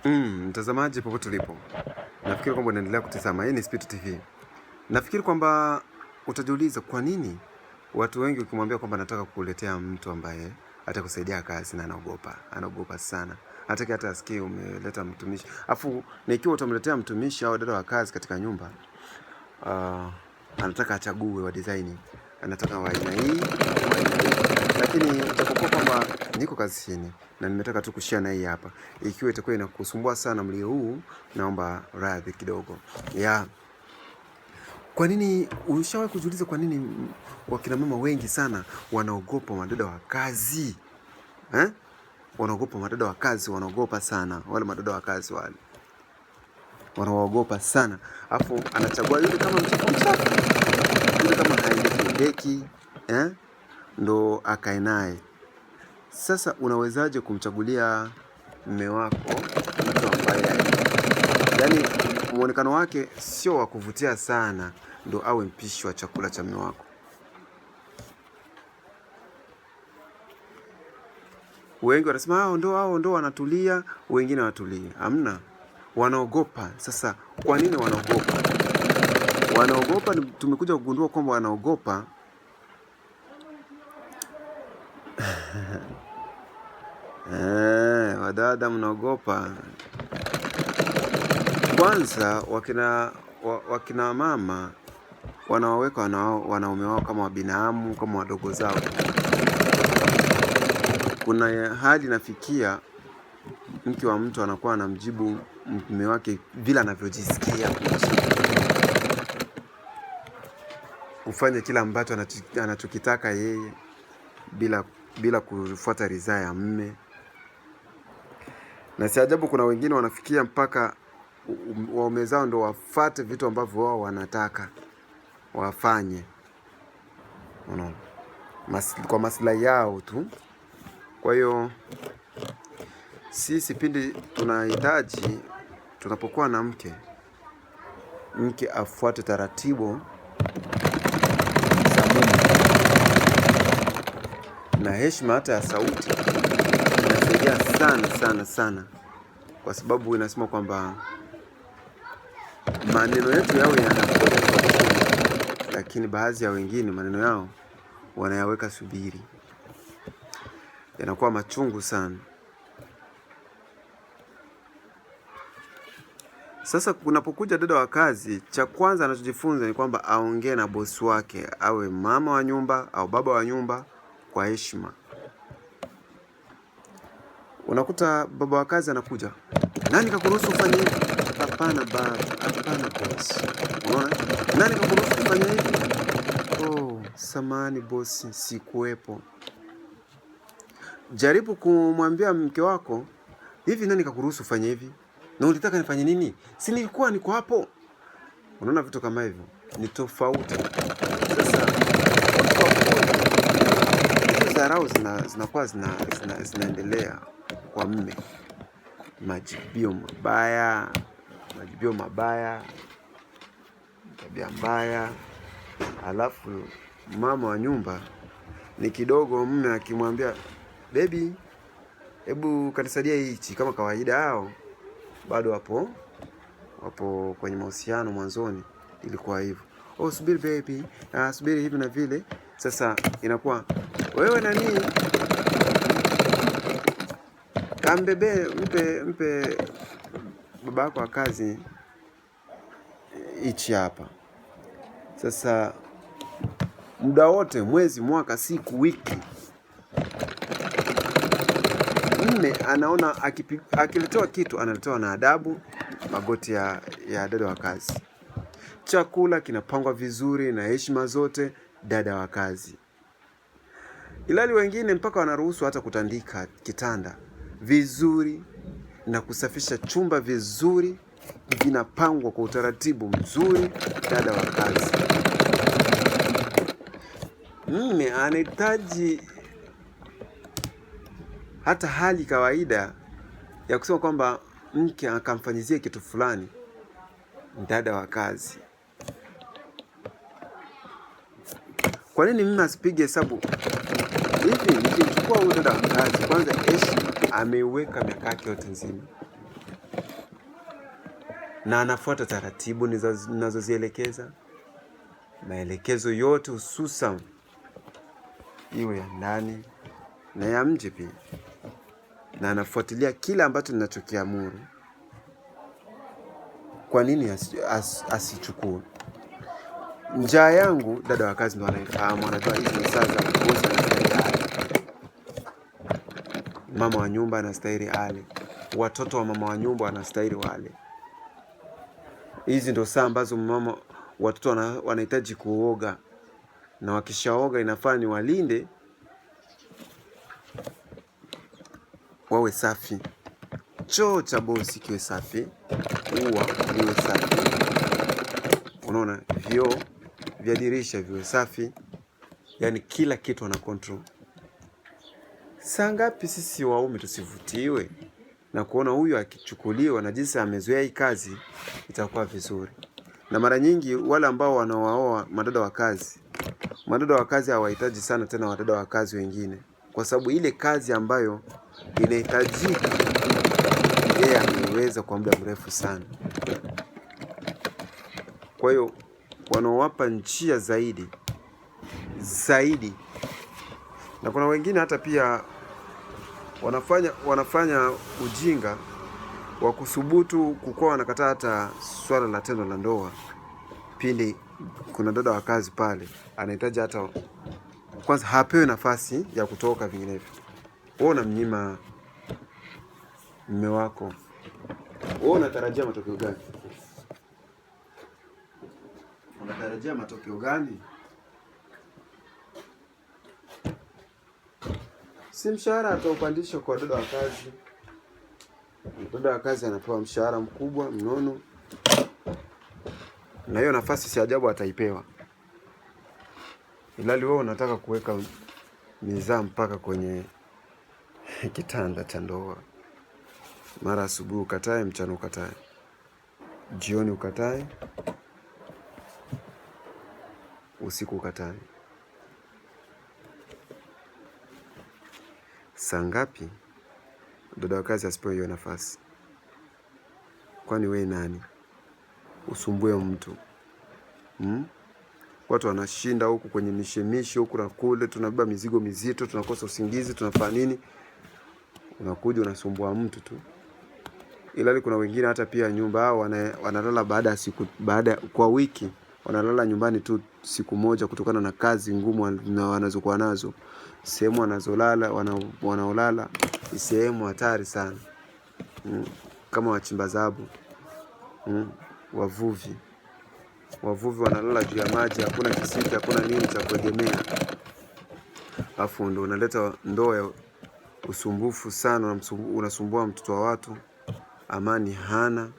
Mtazamaji popote ulipo, nafikiri kwamba unaendelea kutazama. Hii ni Speed TV. Nafikiri kwamba utajiuliza kwa nini watu wengi ukimwambia kwamba nataka kukuletea mtu ambaye atakusaidia kazi na anaogopa sana. Hata asikie umeleta mtumishi. Afu na ikiwa utamletea mtumishi au dada wa kazi katika nyumba, anataka achague wa design. Anataka wa aina hii, wa aina hii. Lakini utakokuwa kwamba niko kazini na nimetaka tu kushare na hii hapa. Ikiwa itakuwa inakusumbua sana mlio huu, naomba radhi kidogo. Kwa nini ushawahi kujiuliza kwa nini wakina mama wengi sana wanaogopa madada wa kazi? Wanaogopa madada wa kazi, wanaogopa sana. Wale madada wa kazi wale wanaogopa sana. Afu anachagua yule kama mchafu. Yule kama haendeki, ndo akae naye. Sasa unawezaje kumchagulia mume wako mtu ambaye yani muonekano wake sio wa kuvutia sana ndo awe mpishi wa chakula cha mume wako? Wengi wanasema hao ndo wanatulia, wengine watulii. Hamna, wanaogopa. Sasa kwa nini wanaogopa? Wanaogopa, tumekuja kugundua kwamba wanaogopa wadada mnaogopa. Kwanza wakina mama wanawaweka wanaume wao kama wabinamu, kama wadogo zao. Kuna hadi nafikia mke wa mtu anakuwa anamjibu mume wake vile anavyojisikia, kufanya kila ambacho anachokitaka yeye bila kufuata ridhaa ya mume. Na si ajabu kuna wengine wanafikia mpaka waume zao ndo wafuate vitu ambavyo wao wanataka wafanye, unaona, kwa maslahi yao tu. Kwa hiyo sisi pindi tunahitaji, tunapokuwa na mke afuate taratibu za mume na heshima hata ya sauti. Inasaidia sana kwa sababu inasema kwamba maneno yetu yawe yanakuwa, lakini baadhi ya wengine maneno yao wanayaweka subiri, yanakuwa machungu sana. Sasa kunapokuja dada wa kazi, cha kwanza anachojifunza ni kwamba aongee na bosi wake, awe mama wa nyumba au baba wa nyumba, kwa heshima. Unakuta baba wa kazi anakuja, nani kakuruhusu ufanye hivi? Hapana baba, hapana boss. Unaona? Nani kakuruhusu ufanye hivi? Oh, samahani boss, sikuwepo. Jaribu kumwambia mke wako, hivi nani kakuruhusu ufanye hivi? Na ulitaka nifanye nini? Si nilikuwa niko hapo. Unaona, vitu kama hivyo ni tofauti. Sasa dharau zinakuwa zinaendelea kwa mume. Majibio mabaya, tabia mbaya. Alafu mama wa nyumba ni kidogo, mume akimwambia baby, hebu kanisaidia hichi, kama kawaida hao bado wapo kwenye mahusiano. Mwanzoni ilikuwa hivyo, oh subiri baby, subiri hivi na vile. Sasa inakuwa wewe nani, kambebe, mpe baba yako wa kazi hichi hapa. Sasa muda wote, mwezi, mwaka, siku, wiki, mume anaona akiletewa kitu analetewa na adabu, magoti ya dada wa kazi. Chakula kinapangwa vizuri na heshima zote, dada wa kazi. Ilali wengine mpaka wanaruhusu hata kutandika kitanda vizuri na kusafisha chumba vizuri, vinapangwa kwa utaratibu mzuri, dada wa kazi. Mume anahitaji hata hali kawaida ya kusema kwamba mke akamfanyizie kitu fulani, dada wa kazi. Kwa nini mimi asipige hesabu hivi? Nikichukua huyu dada wa kazi, kwanza heshima ameiweka miaka yake yote nzima, na anafuata taratibu ninazozielekeza, maelekezo yote, hususan iwe ya ndani na ya nje pia, na anafuatilia kila ambacho ninachokiamuru. Kwa nini asichukue? Njaa yangu dada wa kazi ndo anaifahamu, anatoa hizi ni saa za kukosa na stahili. Mama wa nyumba anastahili ale, watoto wa mama wa nyumba wanastahili wale. Hizi ndo saa ambazo watoto wanahitaji kuoga, na wakishaoga inafaa ni walinde wawe safi. Choo cha bosi kiwe safi, ua liwe safi, unaona, vioo vya dirisha viwe safi, yani kila kitu ana control. Saa ngapi sisi waume tusivutiwe na kuona huyu akichukuliwa na jinsi amezoea hii kazi, itakuwa vizuri. Na mara nyingi wale ambao wanaoa madada wa kazi hawahitaji sana tena wadada wa kazi wengine, kwa sababu ile kazi ambayo inahitajika yeye ameweza kwa muda mrefu sana. Kwa hiyo wanaowapa njia zaidi, na kuna wengine hata pia wanafanya ujinga wa kusubutu kukuwa wanakataa hata swala la tendo la ndoa. Pindi kuna dada wa kazi pale anahitaji hata kwanza hapewi nafasi ya kutoka, vinginevyo wewe unamnyima mume wako. Wewe unatarajia matokeo gani? Unatarajia matokeo gani? Si mshahara ataupandisha kwa dada wa kazi. Dada wa kazi anapewa mshahara mkubwa mnono, na hiyo nafasi si ajabu ataipewa. Ilali wewe unataka kuweka mizaa mpaka kwenye kitanda cha ndoa. Mara asubuhi ukatae, mchana ukatae, jioni ukatae, usiku ukatae. Saa ngapi dada wa kazi asipewe hiyo nafasi? Kwani wewe nani usumbue mtu? Watu wanashinda huku kwenye mishemishe huku na kule, tunabeba mizigo mizito, tunakosa usingizi, tunafanya nini? Unakuja unasumbua mtu tu. Ilali kuna wengine hata pia nyumba hao wanalala kwa wiki wanalala nyumbani tu siku moja, kutokana na kazi ngumu wanazokuwa nazo. Sehemu wanaolala ni sehemu hatari sana. Kama wachimba dhahabu, wavuvi wanalala juu ya maji, hakuna kisiki, hakuna nini cha kuegemea. Afu ndo unaleta ndoo ya usumbufu sana, unasumbua mtoto wa watu, amani hana,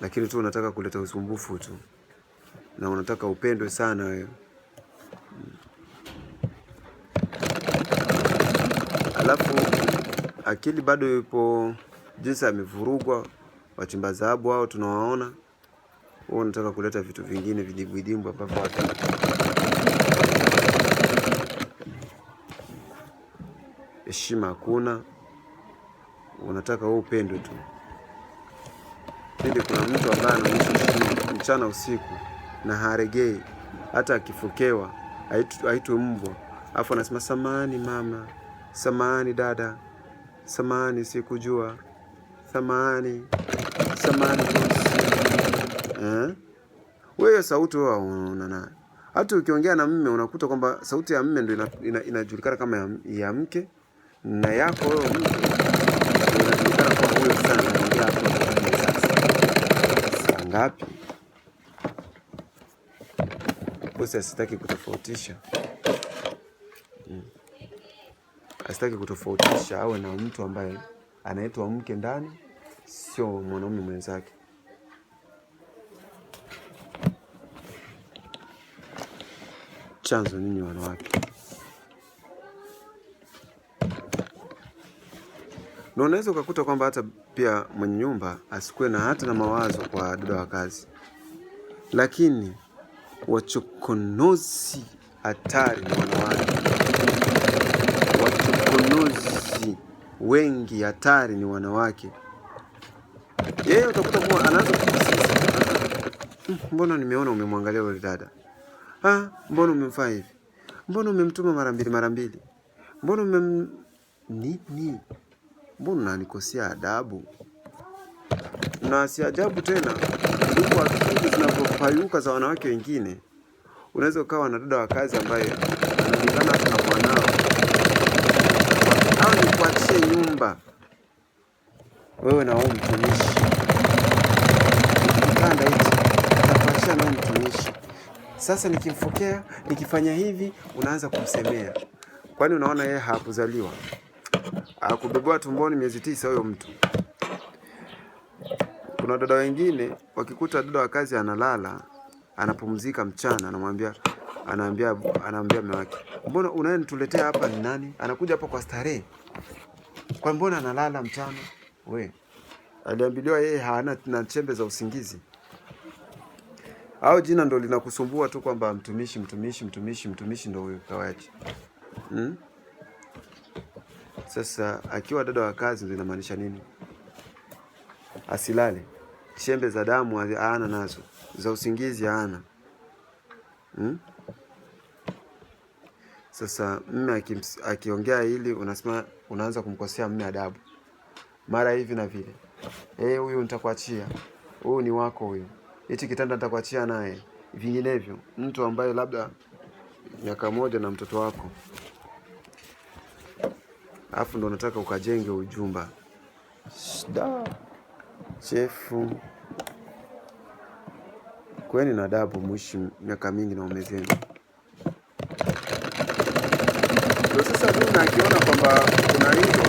lakini tu unataka kuleta usumbufu tu, na unataka upendwe sana wewe. Alafu akili bado yupo jinsi amevurugwa. Wachimba dhahabu hao tunawaona, wao unataka kuleta vitu vingine vidimbu ambavyo heshima hakuna, unataka wewe upendwe tu. Pindi kuna mtu ambaye anaonyesha mchana usiku na haregei, hata akifukewa haitwi mbwa, afu anasema samahani mama, samahani dada, samahani sikujua, samahani wewe sauti wewe unaona. Hata ukiongea na mume unakuta kwamba sauti ya mume ndio inajulikana kama ya mke, na yako wewe mke inajulikana kwa huyo sana anaongea hapo. Saa ngapi? Bosi asitaki kutofautisha. Asitaki kutofautisha, awe na mtu ambaye anaitwa mke ndani, sio mwanaume mwenzake. Chanzo nini wanawake? Na unaweza ukakuta kwamba hata pia mwenye nyumba asikuwe na hata na mawazo kwa dada wa kazi, lakini wachokonozi hatari ni wanawake. Wachokonozi wengi hatari ni wanawake. Yeye utakuta kuwa anaanza mbona nimeona umemwangalia yule dada? Mbona umemfanya hivi? Mbona umemtuma mara mbili? Mbona nini? Mbona unanikosea adabu? Na si ajabu tena huko akili zinapopayuka za wanawake wengine. Unaweza ukawa na dada wa kazi ambaye analingana hata na mwanao. Au nikuachie nyumba wewe na wewe mtumishi. Kanda hichi nakuachia na mtumishi. Sasa nikimfokea, nikifanya hivi, unaanza kumsemea. Kwani unaona yeye hakuzaliwa? Hakubebwa tumboni miezi 9 huyo mtu. Kuna dada wengine wakikuta dada wa kazi analala, anapumzika mchana, anaambia mume wake, "Mbona unayenituletea hapa ni nani? Anakuja hapa kwa starehe. Kwa mbona analala mchana?" Aliambiliwa yeye hana na chembe za usingizi. Au jina ndo linakusumbua tu kwamba mtumishi ndo huyo kawaje. Sasa akiwa dada wa kazi linamaanisha nini? Asilale. Chembe za damu hana nazo. Za usingizi hana. Sasa mume akiongea hili unasema unaanza kumkosea mume adabu. Mara hivi na vile. Huyu nitakuachia. Huyu ni wako huyu. Hichi kitanda nitakuachia naye. Vinginevyo mtu ambaye labda miaka 1 na mtoto wako. Alafu ndo nataka ukajenge ujumba. Chefu. Kweni na adabu mwishi miaka mingi na ume zenu. Sasa mimi nakiona kwamba kuna hilo